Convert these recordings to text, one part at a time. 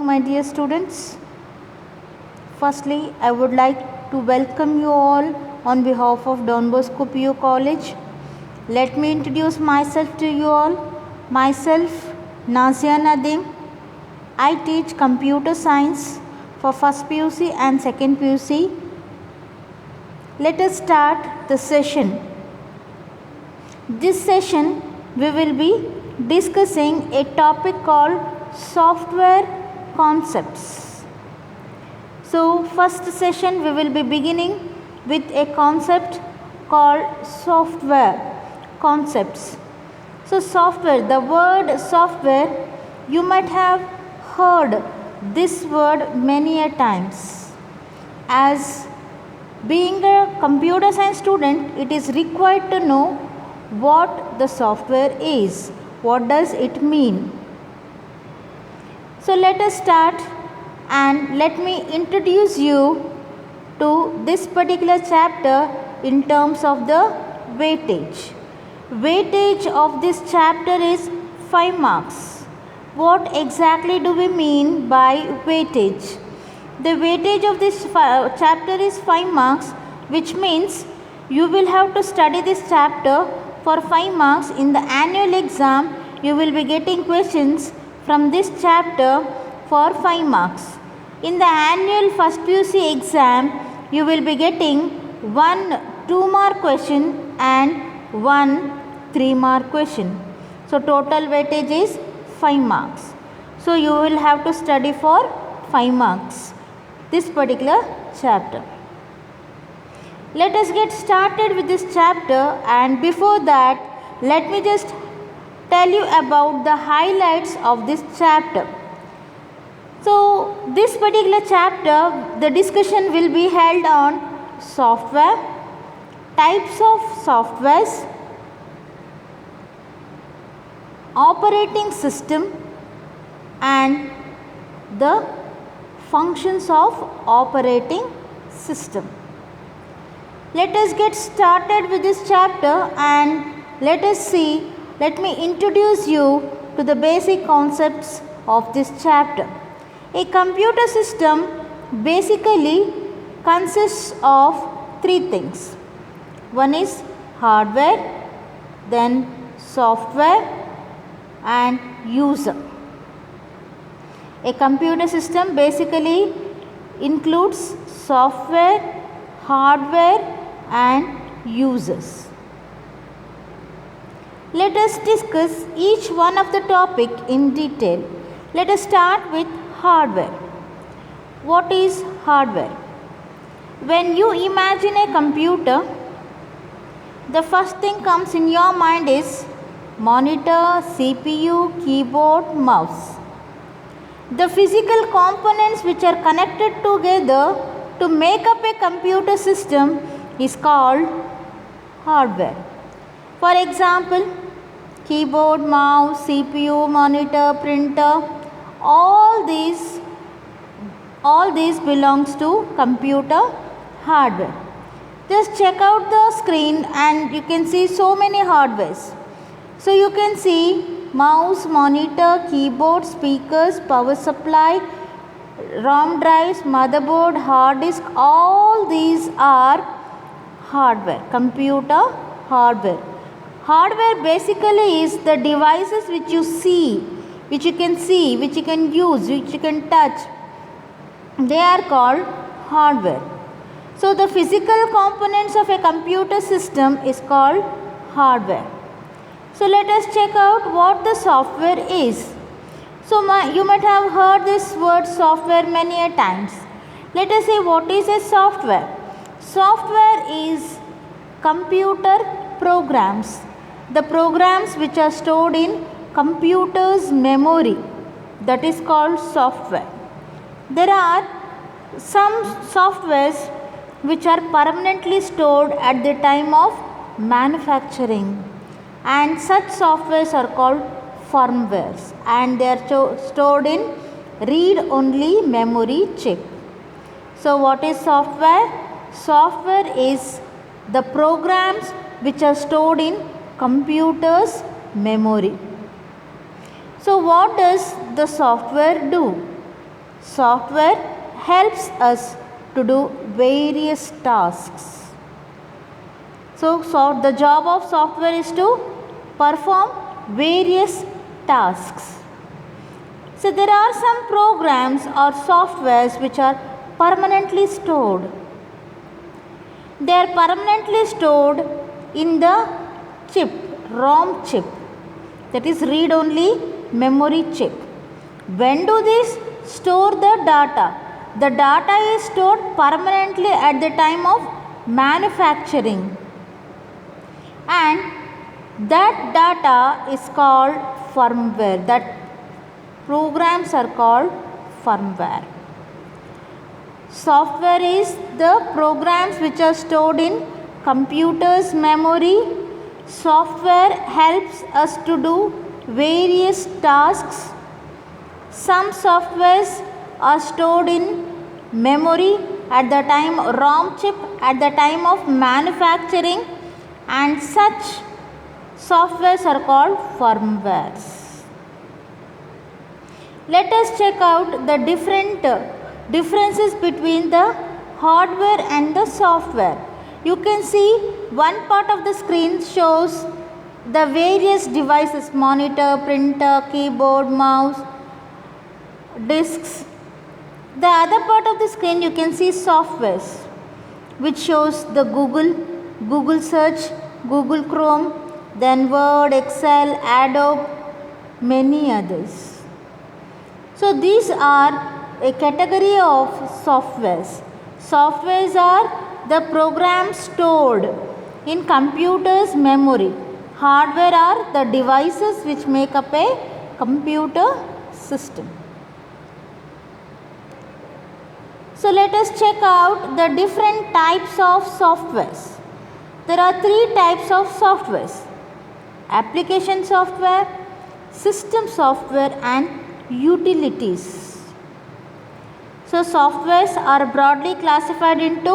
My dear students, firstly, I would like to welcome you all on behalf of Don Bosco PU College. Let me introduce myself to you all. Myself, Nazia Nadim. I teach computer science for first PUC and second PUC. Let us start the session. This session, we will be discussing a topic called software concepts. So, first session we will be beginning with a concept called software concepts. So, software, the word software, you might have heard this word many a times. As being a computer science student, it is required to know what the software is. What does it mean? So let us start and let me introduce you to this particular chapter in terms of the weightage. Weightage of this chapter is 5 marks. What exactly do we mean by weightage? The weightage of this chapter is 5 marks, which means you will have to study this chapter for 5 marks. In the annual exam, you will be getting questions from this chapter for 5 marks. In the annual first PUC exam, you will be getting one 2-mark question and one 3-mark question. So, total weightage is 5 marks. So, you will have to study for 5 marks this particular chapter. Let us get started with this chapter, and before that, let me just tell you about the highlights of this chapter. So, this particular chapter, the discussion will be held on software, types of softwares, operating system, and the functions of operating system. Let us get started with this chapter and let us see. Let me introduce you to the basic concepts of this chapter. A computer system basically consists of 3 things. One is hardware, then software, and user. A computer system basically includes software, hardware, and users. Let us discuss each one of the topic in detail. Let us start with hardware. What is hardware? When you imagine a computer, the first thing comes in your mind is monitor, CPU, keyboard, mouse. The physical components which are connected together to make up a computer system is called hardware. For example, keyboard, mouse, CPU, monitor, printer, all these belongs to computer hardware. Just check out the screen and you can see so many hardwares. So you can see mouse, monitor, keyboard, speakers, power supply, ROM drives, motherboard, hard disk, all these are hardware, computer hardware. Hardware basically is the devices which you see, which you can see, which you can use, which you can touch. They are called hardware. So, the physical components of a computer system is called hardware. So, let us check out what the software is. So, you might have heard this word software many a times. Let us say what is a software. Software is computer programs. The programs which are stored in computer's memory, that is called software. There are some softwares which are permanently stored at the time of manufacturing, and such softwares are called firmwares, and they are stored in read-only memory chip. So, what is software? Software is the programs which are stored in computer's memory. So what does the software do? Software helps us to do various tasks. So the job of software is to perform various tasks. So there are some programs or softwares which are permanently stored. They are permanently stored in the chip, ROM chip, that is read-only memory chip. When do these store the data? The data is stored permanently at the time of manufacturing, and that data is called firmware. That programs are called firmware. Software is the programs which are stored in computer's memory. Software helps us to do various tasks. Some softwares are stored in memory at the time ROM chip at the time of manufacturing, and such softwares are called firmwares. Let us check out the differences between the hardware and the software. You can see one part of the screen shows the various devices: monitor, printer, keyboard, mouse, discs. The other part of the screen you can see softwares, which shows the Google search, Google Chrome, then Word, Excel, Adobe, many others. So these are a category of softwares. Softwares are the programs stored in computer's memory. Hardware are the devices which make up a computer system. So let us check out the different types of softwares. There are three types of softwares: application software, system software, and utilities. So softwares are broadly classified into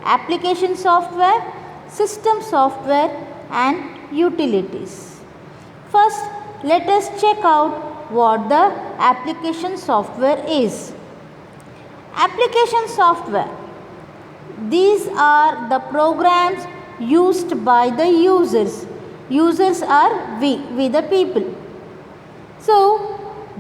application software, system software, and utilities. First, let us check out what the application software is. Application software. These are the programs used by the users. Users are we the people. So,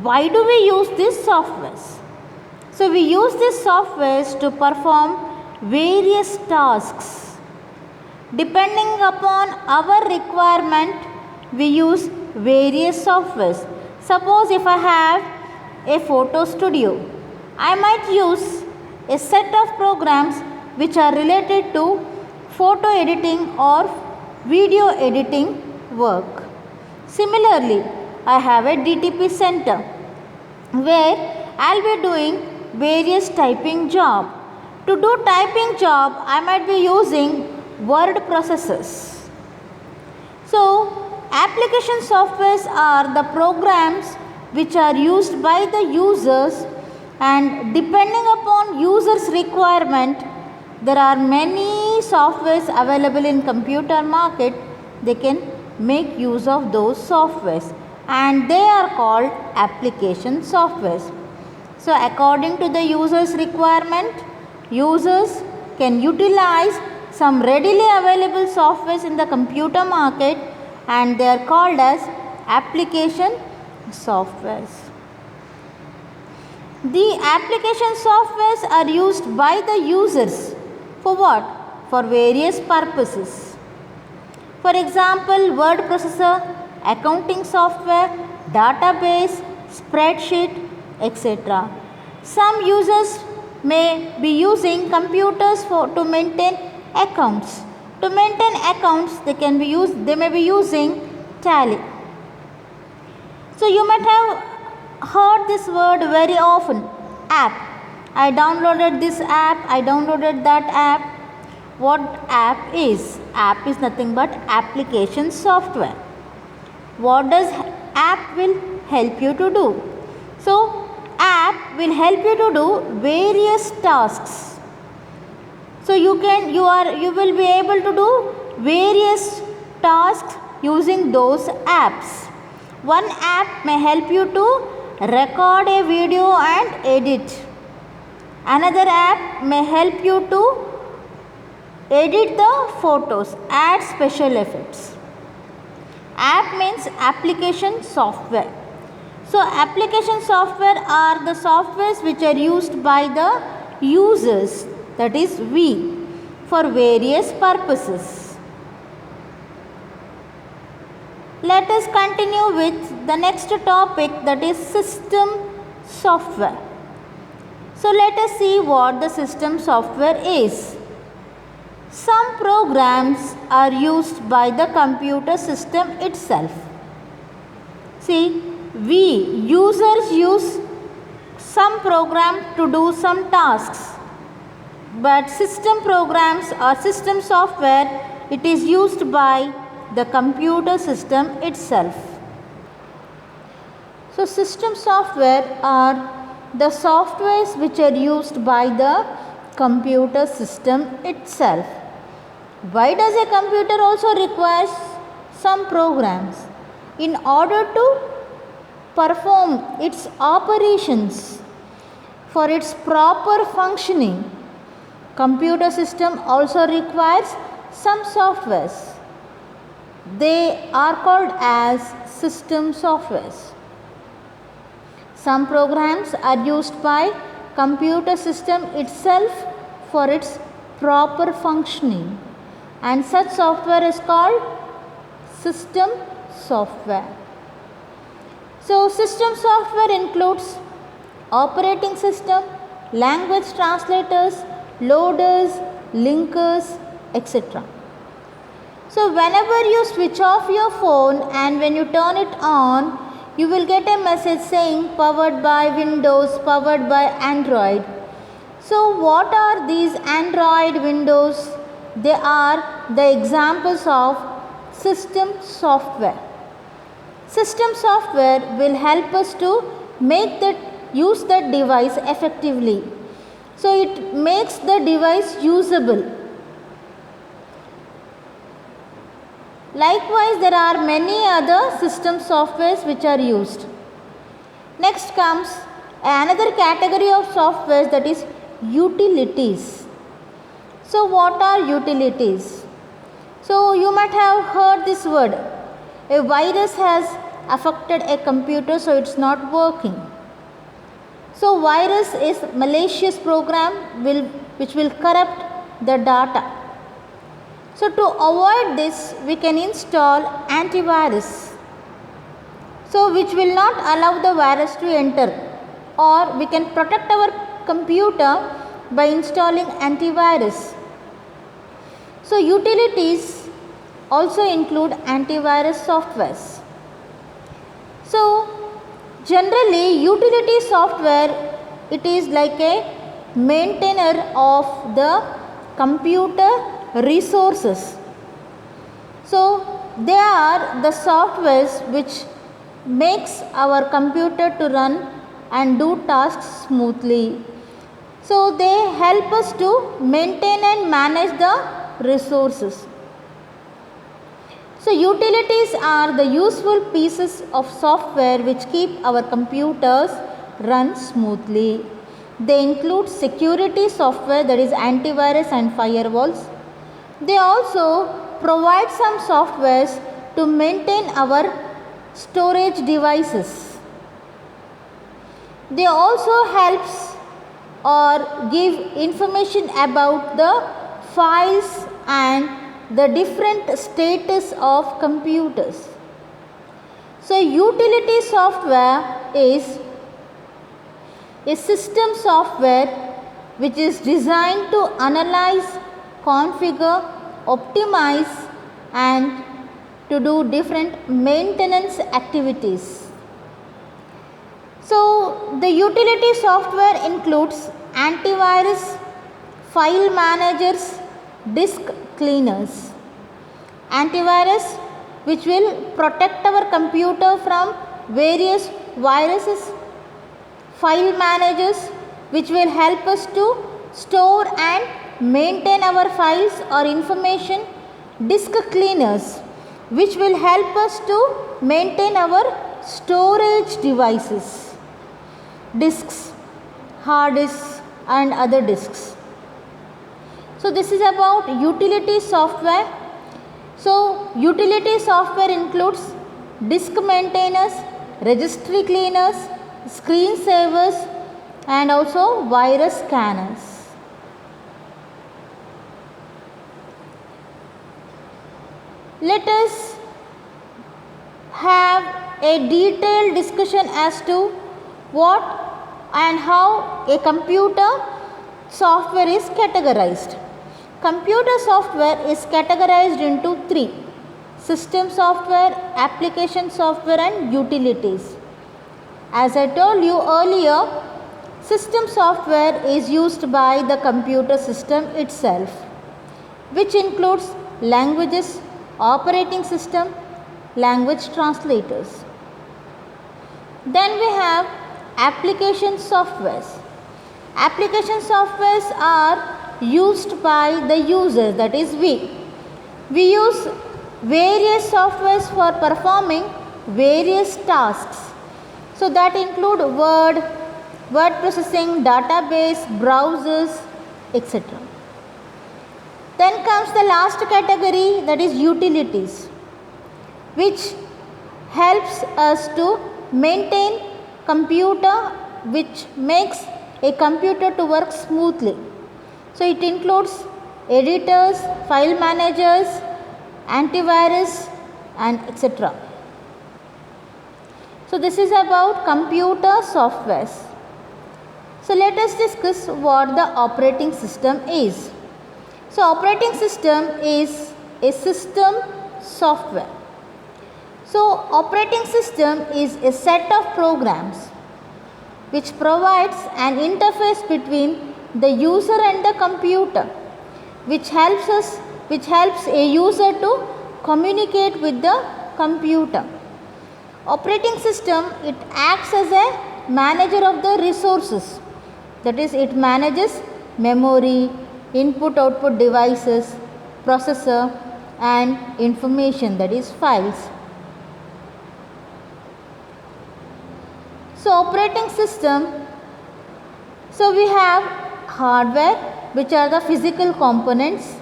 why do we use these softwares? So, we use these softwares to perform various tasks. Depending upon our requirement, we use various softwares. Suppose if I have a photo studio, I might use a set of programs which are related to photo editing or video editing work. Similarly, I have a DTP center where I will be doing various typing job. To do typing job, I might be using word processors. So, application softwares are the programs which are used by the users, and depending upon users' requirement, there are many softwares available in computer market. They can make use of those softwares, and they are called application softwares. So according to the user's requirement, users can utilize some readily available softwares in the computer market, and they are called as application softwares. The application softwares are used by the users for what? For various purposes. For example, word processor, accounting software, database, spreadsheet, etc. Some users may be using computers to maintain accounts. To maintain accounts, they may be using Tally. So you might have heard this word very often, app. I downloaded this app, I downloaded that app. What app is? App is nothing but application software. What does app will help you to do? So app will help you to do various tasks. So you will be able to do various tasks using those apps. One app may help you to record a video and edit. Another app may help you to edit the photos, add special effects. App means application software. So application software are the softwares which are used by the users, that is we, for various purposes. Let us continue with the next topic, that is system software. So let us see what the system software is. Some programs are used by the computer system itself. See, we users use some program to do some tasks, but system programs or system software, it is used by the computer system itself. So system software are the softwares which are used by the computer system itself. Why does a computer also requires some programs? In order to perform its operations for its proper functioning, computer system also requires some softwares. They are called as system softwares. Some programs are used by computer system itself for its proper functioning, and such software is called system software. So system software includes operating system, language translators, loaders, linkers, etc. So whenever you switch off your phone and when you turn it on, you will get a message saying powered by Windows, powered by Android. So what are these Android, Windows? They are the examples of system software. System software will help us to use that device effectively. So it makes the device usable. Likewise, there are many other system softwares which are used. Next comes another category of softwares, that is utilities. So what are utilities? So you might have heard this word. A virus has affected a computer, so it's not working. So virus is malicious program which will corrupt the data. So to avoid this, we can install antivirus, so which will not allow the virus to enter, or we can protect our computer by installing antivirus. So utilities also include antivirus softwares. So generally utility software, it is like a maintainer of the computer resources. So they are the softwares which makes our computer to run and do tasks smoothly. So they help us to maintain and manage the resources. So utilities are the useful pieces of software which keep our computers run smoothly. They include security software, that is antivirus and firewalls. They also provide some softwares to maintain our storage devices. They also helps or give information about the files and the different status of computers. So utility software is a system software which is designed to analyze, configure, optimize and to do different maintenance activities. So the utility software includes antivirus, file managers, disk cleaners. Antivirus, which will protect our computer from various viruses. File managers, which will help us to store and maintain our files or information. Disk cleaners, which will help us to maintain our storage devices. Disks, hard disks, and other disks. So this is about utility software. So utility software includes disk maintainers, registry cleaners, screen savers and also virus scanners. Let us have a detailed discussion as to what and how a computer software is categorized. Computer software is categorized into three: system software, application software and utilities. As I told you earlier, system software is used by the computer system itself, which includes languages, operating system, language translators. Then we have application softwares. Application softwares are used by the user, that is we. We use various softwares for performing various tasks. So that include word processing, database, browsers, etc. Then comes the last category, that is utilities, which helps us to maintain computer, which makes a computer to work smoothly. So it includes editors, file managers, antivirus and etc. So this is about computer softwares. So let us discuss what the operating system is. So operating system is a system software. So operating system is a set of programs which provides an interface between the user and the computer, which helps a user to communicate with the computer. Operating system, it acts as a manager of the resources, that is, it manages memory, input output devices, processor and information, that is files. So operating system, so we have hardware, which are the physical components.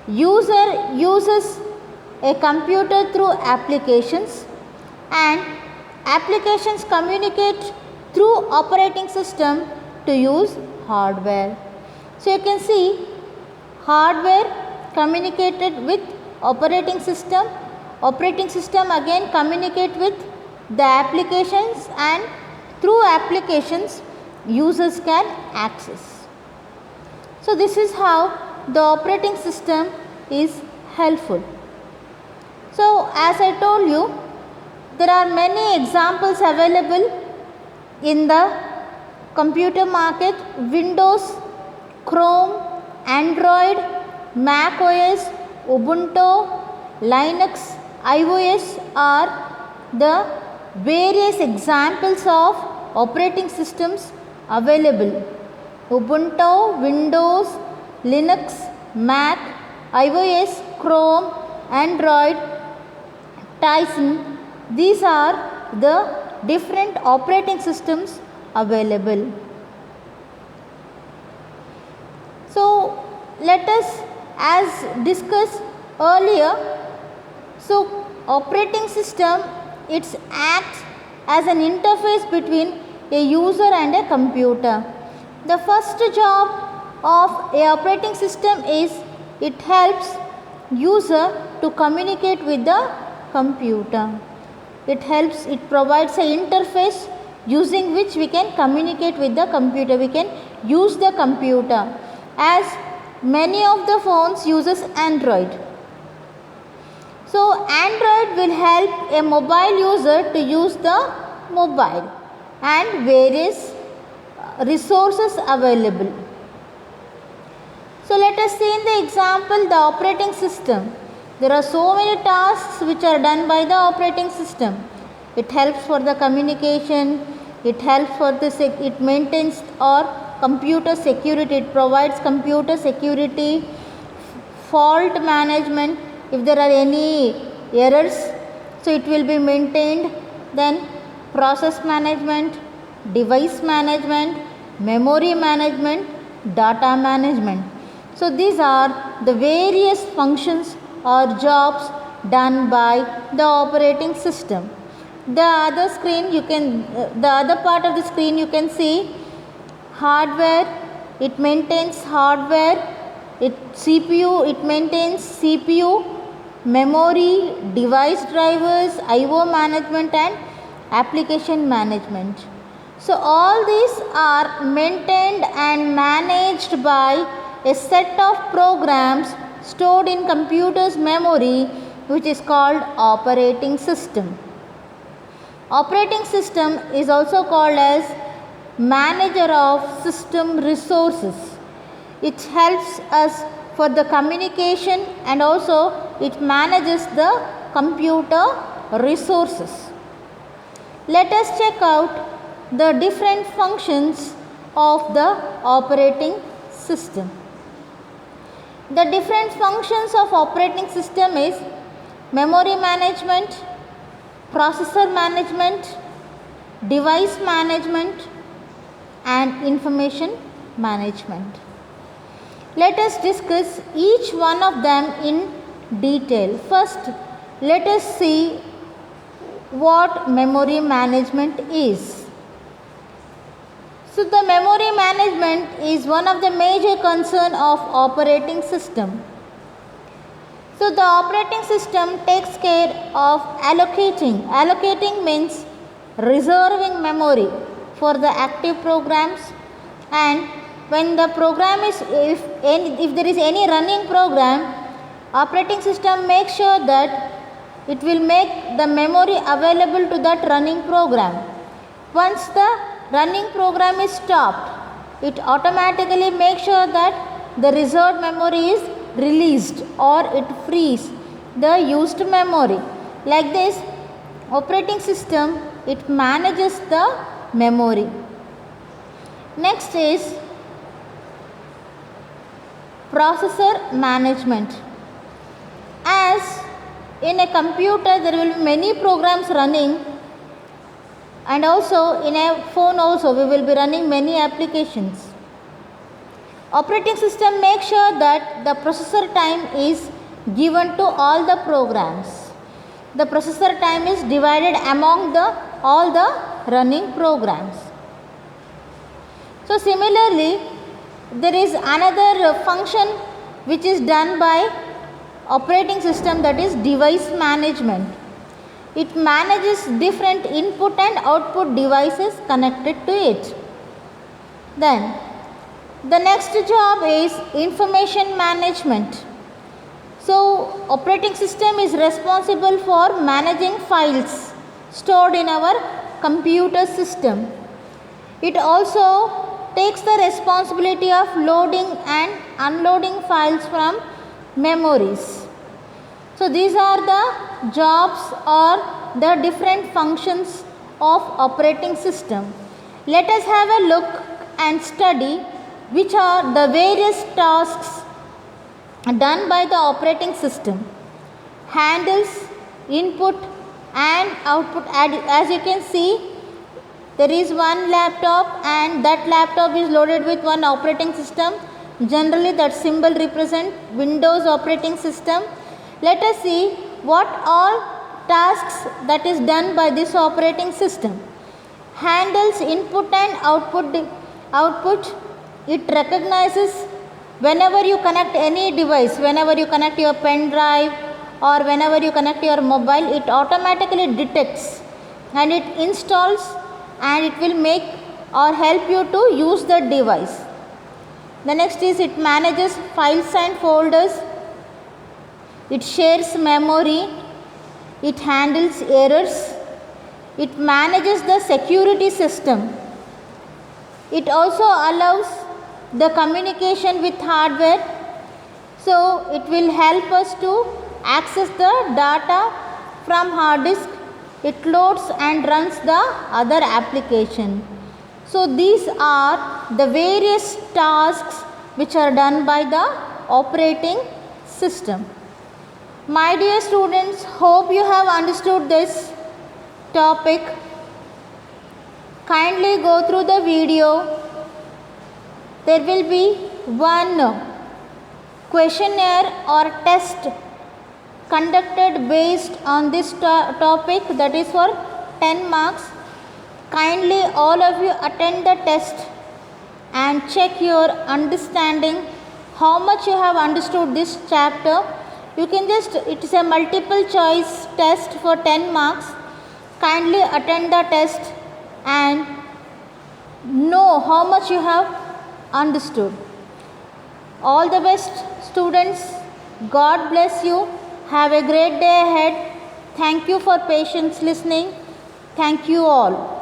User uses a computer through applications and applications communicate through operating system to use hardware. So you can see hardware communicated with operating system again communicate with the applications, and through applications users can access. So this is how the operating system is helpful. So as I told you, there are many examples available in the computer market: Windows, Chrome, Android, Mac OS, Ubuntu, Linux, iOS are the various examples of operating systems available. Ubuntu, Windows, Linux, Mac, iOS, Chrome, Android, Tizen, these are the different operating systems available. So let us, as discussed earlier, so operating system, it acts as an interface between a user and a computer. The first job of a operating system is it helps user to communicate with the computer. It provides an interface using which we can communicate with the computer. We can use the computer, as many of the phones uses Android. So Android will help a mobile user to use the mobile and various resources available. So let us see in the example the operating system. There are so many tasks which are done by the operating system. It helps for the communication, it helps for the it maintains or computer security, it provides computer security, fault management, if there are any errors, so it will be maintained. Then process management, device management, memory management, data management. So these are the various functions or jobs done by the operating system. The other screen you can, the other part of the screen you can see hardware, it maintains hardware, CPU, it maintains CPU, memory, device drivers, IO management and application management. So all these are maintained and managed by a set of programs stored in computer's memory, which is called operating system. Operating system is also called as manager of system resources. It helps us for the communication and also it manages the computer resources. Let us check out the different functions of the operating system. The different functions of operating system is memory management, processor management, device management and information management. Let us discuss each one of them in detail. First, let us see what memory management is. So the memory management is one of the major concern of operating system. So the operating system takes care of allocating. Allocating means reserving memory for the active programs, and when the program is, if there is any running program, operating system makes sure that it will make the memory available to that running program. Once the running program is stopped, it automatically makes sure that the reserved memory is released or it frees the used memory. Like this, operating system, it manages the memory. Next is processor management. As in a computer there will be many programs running, and also in a phone also we will be running many applications. Operating system makes sure that the processor time is given to all the programs. The processor time is divided among all the running programs. So similarly, there is another function which is done by operating system, that is device management. It manages different input and output devices connected to it. Then the next job is information management. So operating system is responsible for managing files stored in our computer system. It also takes the responsibility of loading and unloading files from memories. So these are the jobs or the different functions of operating system. Let us have a look and study which are the various tasks done by the operating system. Handles input and output. As you can see, there is one laptop and that laptop is loaded with one operating system. Generally that symbol represents Windows operating system. Let us see what all tasks that is done by this operating system. Handles input and output. It recognizes whenever you connect any device, whenever you connect your pen drive or whenever you connect your mobile, it automatically detects and it installs and it will make or help you to use the device. The next is it manages files and folders. It shares memory. It handles errors. It manages the security system. It also allows the communication with hardware. So it will help us to access the data from hard disk. It loads and runs the other application. So these are the various tasks which are done by the operating system. My dear students, hope you have understood this topic. Kindly go through the video there will be one questionnaire or test conducted based on this topic, that is for 10 marks. Kindly all of you attend the test and check your understanding, how much you have understood this chapter. You can just, it is a multiple choice test for 10 marks. Kindly attend the test and know how much you have understood. All the best, students. God bless you. Have a great day ahead. Thank you for patience listening. Thank you all.